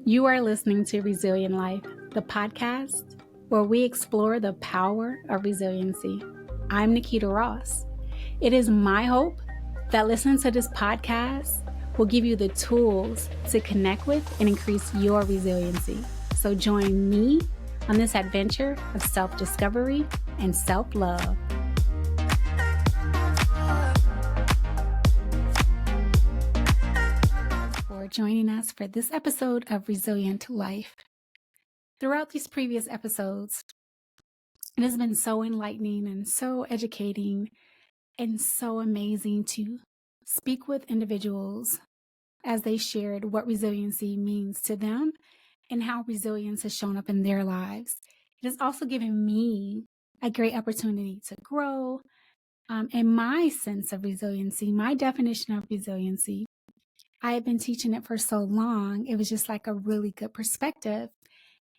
You are listening to Resilient Life, the podcast where we explore the power of resiliency. I'm Nikita Ross. It is my hope that listening to this podcast will give you the tools to connect with and increase your resiliency. So join me on this adventure of self-discovery and self-love. Joining us for this episode of Resilient Life. Throughout these previous episodes, it has been so enlightening and so educating and so amazing to speak with individuals as they shared what resiliency means to them and how resilience has shown up in their lives. It has also given me a great opportunity to grow in my sense of resiliency, my definition of resiliency. I had been teaching it for so long, it was just like a really good perspective.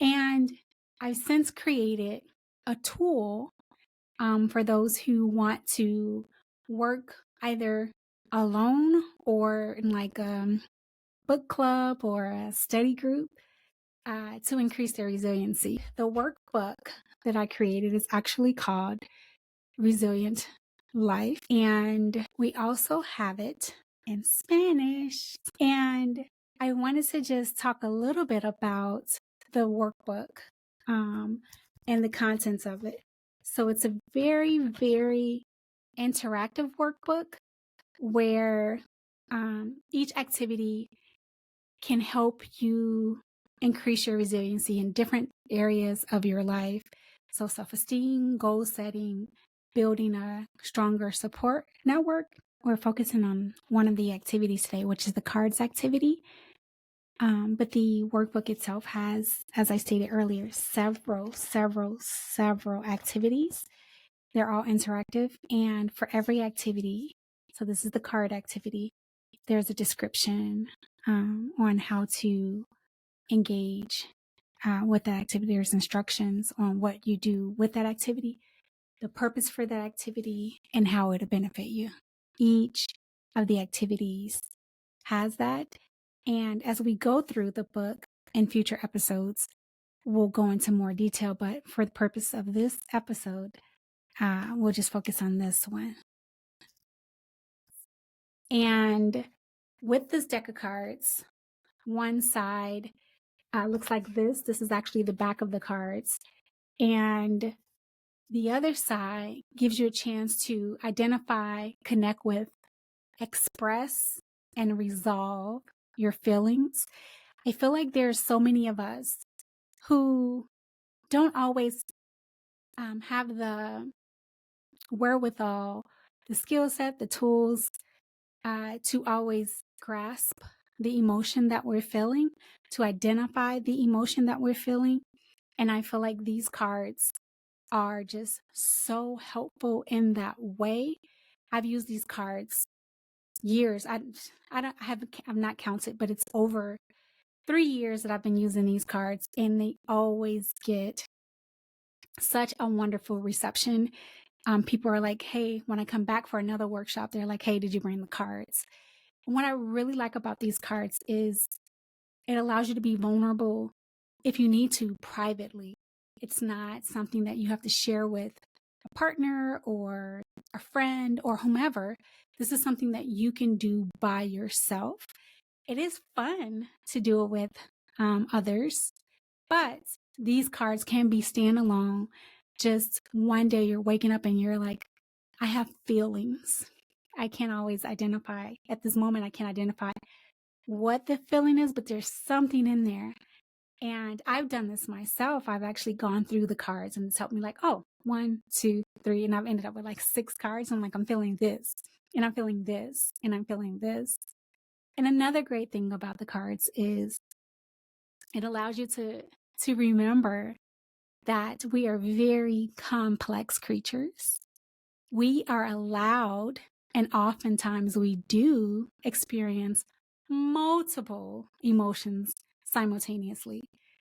And I've since created a tool for those who want to work either alone or in like a book club or a study group to increase their resiliency. The workbook that I created is actually called Resilient Life, and we also have it in Spanish. And I wanted to just talk a little bit about the workbook and the contents of it. So it's a very, very interactive workbook where each activity can help you increase your resiliency in different areas of your life. So self-esteem, goal setting, building a stronger support network. We're focusing on one of the activities today, which is the cards activity. But the workbook itself has, as I stated earlier, several activities. They're all interactive. And for every activity, so this is the card activity, there's a description on how to engage with that activity. There's instructions on what you do with that activity, the purpose for that activity, and how it'll benefit you. Each of the activities has that. And as we go through the book in future episodes, we'll go into more detail. But for the purpose of this episode, we'll just focus on this one. And with this deck of cards, one side looks like this. This is actually the back of the cards. And the other side gives you a chance to identify, connect with, express, and resolve your feelings. I feel like there's so many of us who don't always have the wherewithal, the skill set, the tools to always grasp the emotion that we're feeling, to identify the emotion that we're feeling. And I feel like these cards are just so helpful in that way. I've used these cards years. I've not counted, but it's over 3 years that I've been using these cards, and they always get such a wonderful reception. People are like, hey, when I come back for another workshop, they're like, hey, did you bring the cards? And what I really like about these cards is it allows you to be vulnerable if you need to privately. It's not something that you have to share with a partner or a friend or whomever. This is something that you can do by yourself. It is fun to do it with others, but these cards can be standalone. Just one day you're waking up and you're like, I have feelings. I can't always identify. At this moment, I can't identify what the feeling is, but there's something in there. And I've done this myself. I've actually gone through the cards and it's helped me like, oh, 1, 2, 3. And I've ended up with like 6 cards. I'm like, I'm feeling this and I'm feeling this and I'm feeling this. And another great thing about the cards is it allows you to remember that we are very complex creatures. We are allowed, and oftentimes we do experience multiple emotions simultaneously.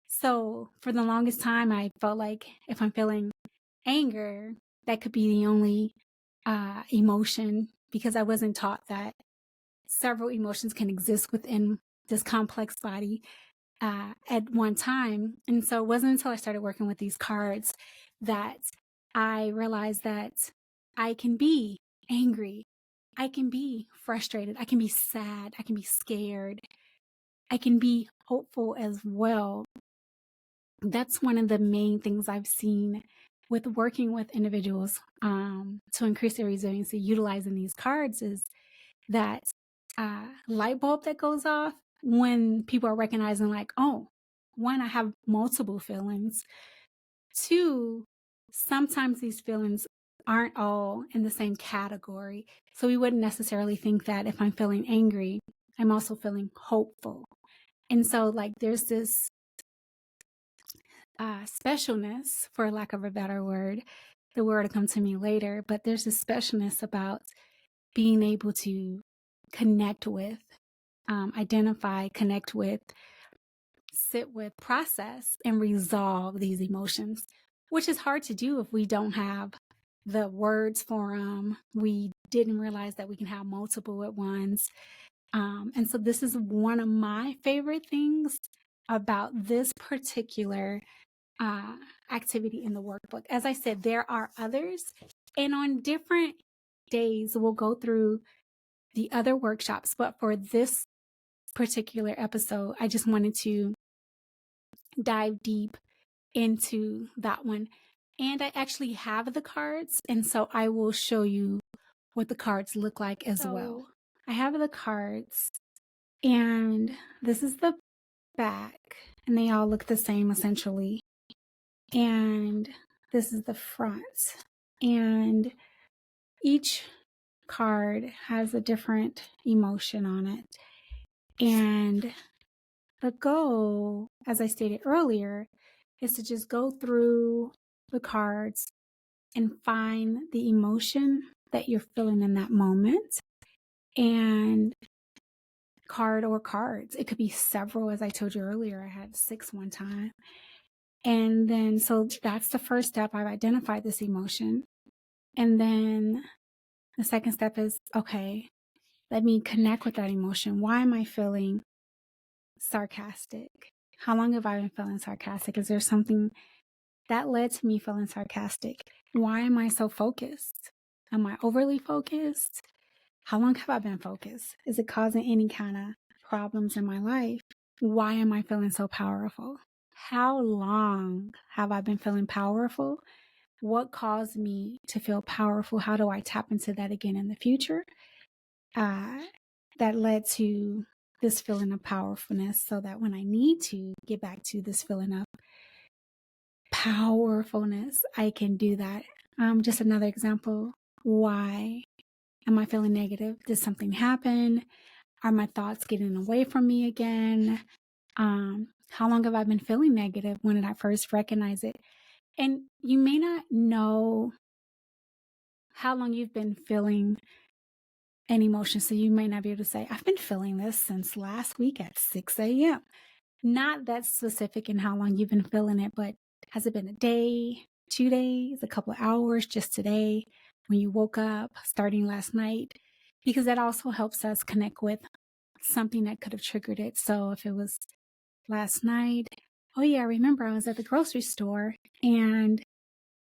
So for the longest time, I felt like if I'm feeling anger, that could be the only emotion, because I wasn't taught that several emotions can exist within this complex body. at one time. And so it wasn't until I started working with these cards that I realized that I can be angry, I can be frustrated, I can be sad, I can be scared, I can be hopeful as well. That's one of the main things I've seen with working with individuals to increase their resiliency, utilizing these cards, is that light bulb that goes off when people are recognizing, like, oh, one, I have multiple feelings. Two, sometimes these feelings aren't all in the same category. So we wouldn't necessarily think that if I'm feeling angry, I'm also feeling hopeful. And so, like, there's this specialness, for lack of a better word. The word will come to me later, but there's a specialness about being able to connect with, identify, connect with, sit with, process, and resolve these emotions, which is hard to do if we don't have the words for them. We didn't realize that we can have multiple at once. And so this is one of my favorite things about this particular activity in the workbook. As I said, there are others, and on different days, we'll go through the other workshops. But for this particular episode, I just wanted to dive deep into that one. And I actually have the cards, and so I will show you what the cards look like as well. I have the cards, and this is the back, and they all look the same essentially. And this is the front, and each card has a different emotion on it. And the goal, as I stated earlier, is to just go through the cards and find the emotion that you're feeling in that moment. And card or cards, it could be several. As I told you earlier, I had 6 one time. And then, so that's the first step. I've identified this emotion. And then the second step is, okay, let me connect with that emotion. Why am I feeling sarcastic? How long have I been feeling sarcastic? Is there something that led to me feeling sarcastic? Why am I so focused? Am I overly focused? How long have I been focused? Is it causing any kind of problems in my life? Why am I feeling so powerful? How long have I been feeling powerful? What caused me to feel powerful? How do I tap into that again in the future? That led to this feeling of powerfulness, so that when I need to get back to this feeling of powerfulness, I can do that. Just another example. Why am I feeling negative? Did something happen? Are my thoughts getting away from me again? How long have I been feeling negative? When did I first recognize it? And you may not know how long you've been feeling an emotion, so you may not be able to say, I've been feeling this since last week at 6 a.m. Not that specific in how long you've been feeling it, but has it been a day, 2 days, a couple of hours, just today, when you woke up, starting last night? Because that also helps us connect with something that could have triggered it. So if it was last night, oh yeah, I remember I was at the grocery store and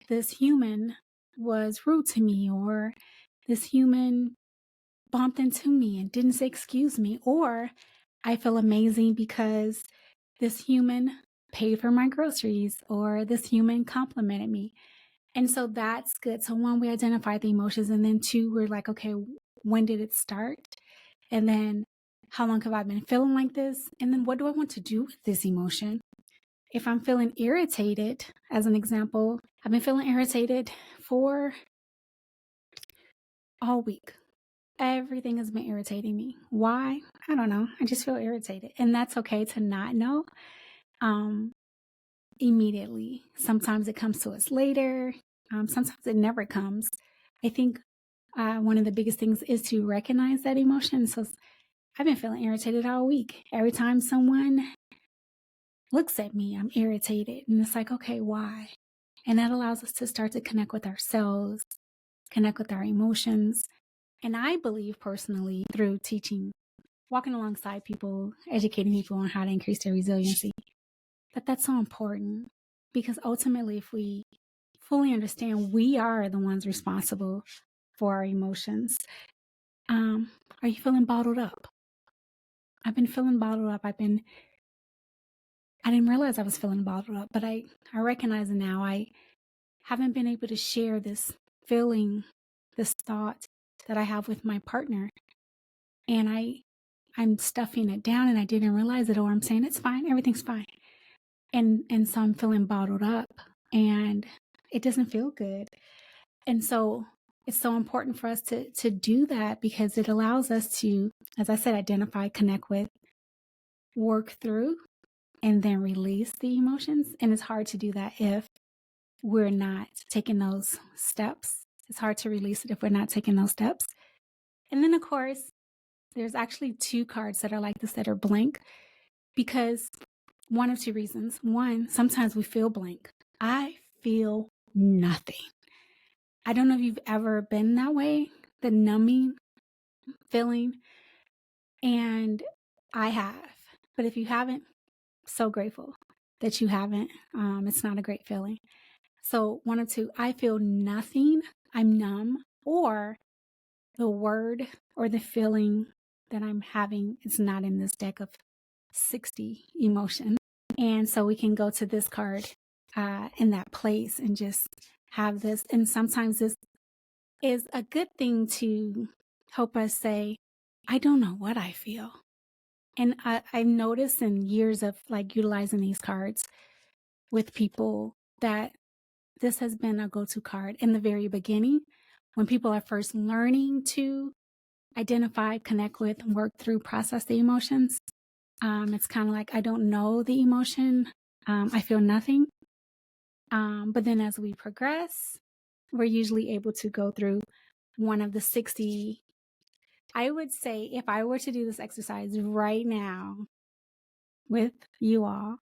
this human was rude to me, or this human bumped into me and didn't say excuse me, or I feel amazing because this human paid for my groceries, or this human complimented me. And so that's good. So one, we identify the emotions, and then two, we're like, okay, when did it start? And then how long have I been feeling like this? And then what do I want to do with this emotion? If I'm feeling irritated, as an example, I've been feeling irritated for all week. Everything has been irritating me. Why? I don't know. I just feel irritated. And that's okay to not know immediately. Sometimes it comes to us later. Sometimes it never comes. I think one of the biggest things is to recognize that emotion. So I've been feeling irritated all week. Every time someone looks at me, I'm irritated. And it's like, okay, why? And that allows us to start to connect with ourselves, connect with our emotions. And I believe personally, through teaching walking alongside people, educating people on how to increase their resiliency. But that's so important because ultimately, if we fully understand we are the ones responsible for our emotions. Are you feeling bottled up? I've been feeling bottled up. I didn't realize I was feeling bottled up, but I recognize it now. I haven't been able to share this feeling, this thought that I have with my partner. And I'm stuffing it down and I didn't realize it, or I'm saying it's fine, everything's fine. And so I'm feeling bottled up and it doesn't feel good. And so it's so important for us to do that because it allows us to, as I said, identify, connect with, work through, and then release the emotions. And it's hard to do that if we're not taking those steps. It's hard to release it if we're not taking those steps. And then, of course, there's actually 2 cards that are like this that are blank because one of 2 reasons. One, sometimes we feel blank. I feel nothing. I don't know if you've ever been that way, the numbing feeling, and I have. But if you haven't, so grateful that you haven't. It's not a great feeling. So 1 or 2, I feel nothing, I'm numb, or the word or the feeling that I'm having is not in this deck of 60 emotions. And so we can go to this card in that place and just have this. And sometimes this is a good thing to help us say, I don't know what I feel. And I've noticed in years of like utilizing these cards with people that this has been a go-to card in the very beginning when people are first learning to identify, connect with, work through, process the emotions. It's kind of like, I don't know the emotion. I feel nothing. But then as we progress, we're usually able to go through one of the 60. I would say if I were to do this exercise right now with you all,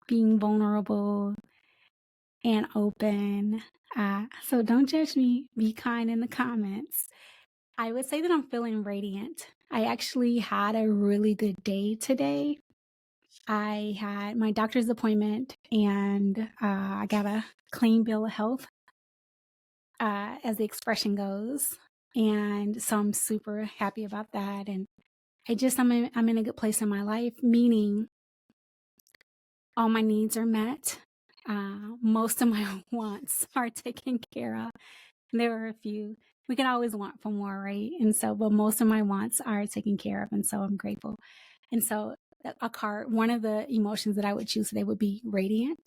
being vulnerable and open, so don't judge me, be kind in the comments. I would say that I'm feeling radiant. I actually had a really good day today. I had my doctor's appointment and I got a clean bill of health, as the expression goes. And so I'm super happy about that. And I'm in a good place in my life, meaning all my needs are met. Most of my wants are taken care of. There are a few. We can always want for more, right? And so, but most of my wants are taken care of. And so I'm grateful. And so one of the emotions that I would choose today would be radiant.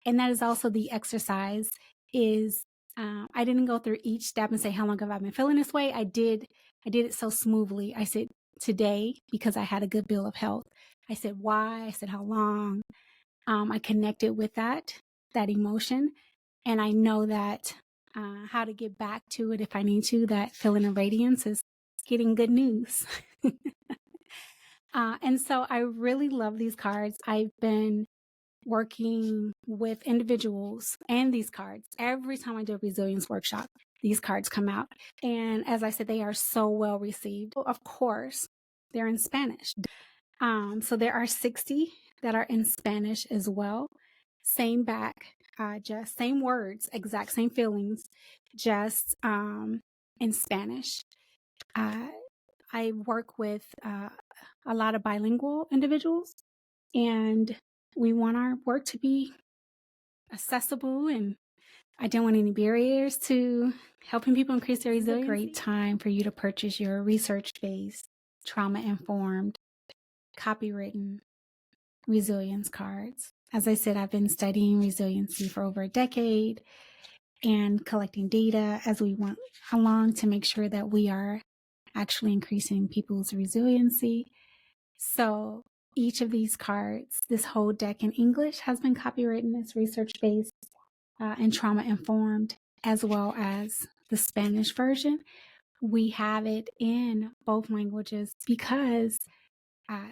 And that is also the exercise is, I didn't go through each step and say, how long have I been feeling this way? I did it so smoothly. I said today, because I had a good bill of health. I said, why? I said, how long? I connected with that emotion. And I know that how to get back to it if I need to. That feeling of radiance is getting good news. And so I really love these cards. I've been working with individuals and these cards. Every time I do a resilience workshop, these cards come out. And as I said, they are so well received. Of course, they're in Spanish. So there are 60 that are in Spanish as well. Same back, just same words, exact same feelings, just in Spanish. I work with a lot of bilingual individuals, and we want our work to be accessible, and I don't want any barriers to helping people increase their resilience. It's a great time for you to purchase your research-based, trauma-informed, copywritten resilience cards. As I said, I've been studying resiliency for over a decade and collecting data as we went along to make sure that we are actually increasing people's resiliency. So each of these cards, this whole deck in English has been copywritten. It's research-based and trauma-informed, as well as the Spanish version. We have it in both languages because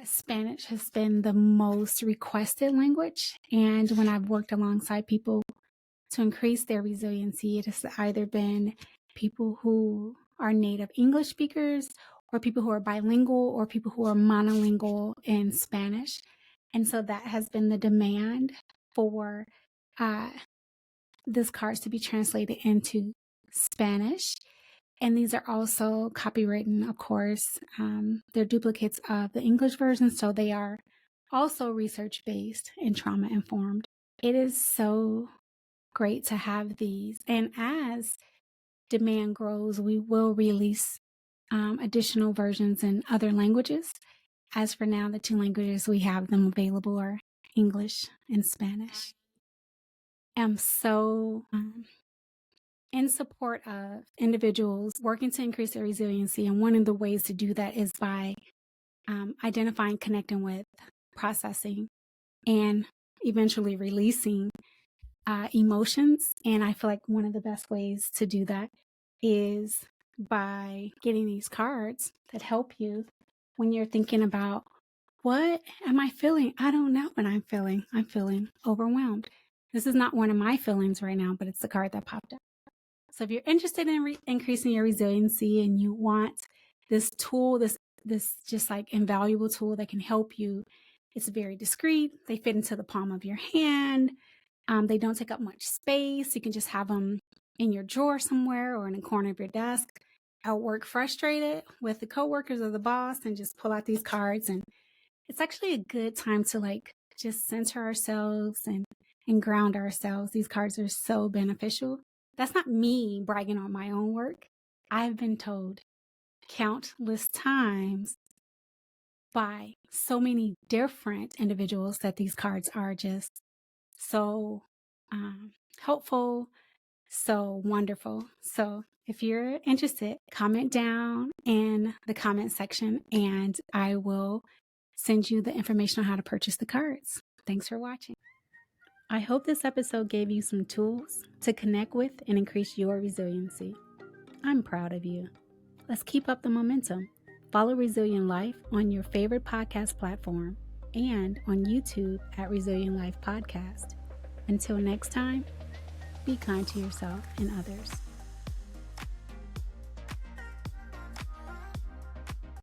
Spanish has been the most requested language. And when I've worked alongside people to increase their resiliency, it has either been people who are native English speakers or people who are bilingual or people who are monolingual in Spanish. And so that has been the demand for this cards to be translated into Spanish. And these are also copywritten, of course. They're duplicates of the English version, so they are also research-based and trauma-informed. It is so great to have these. And as demand grows, we will release additional versions in other languages. As for now, the 2 languages we have them available are English and Spanish. I'm so in support of individuals working to increase their resiliency. And one of the ways to do that is by identifying, connecting with, processing, and eventually releasing emotions. And I feel like one of the best ways to do that is by getting these cards that help you when you're thinking about, what am I feeling? I don't know what I'm feeling. I'm feeling overwhelmed. This is not one of my feelings right now, but it's the card that popped up. So if you're interested in increasing your resiliency and you want this tool, this just like invaluable tool that can help you, it's very discreet. They fit into the palm of your hand. They don't take up much space. You can just have them in your drawer somewhere or in a corner of your desk. At work, frustrated with the coworkers or the boss, and just pull out these cards. And it's actually a good time to like just center ourselves and ground ourselves. These cards are so beneficial. That's not me bragging on my own work. I've been told countless times by so many different individuals that these cards are just so helpful, so wonderful. So if you're interested, comment down in the comment section and I will send you the information on how to purchase the cards. Thanks for watching. I hope this episode gave you some tools to connect with and increase your resiliency. I'm proud of you. Let's keep up the momentum. Follow Resilient Life on your favorite podcast platform and on YouTube at Resilient Life Podcast. Until next time, be kind to yourself and others.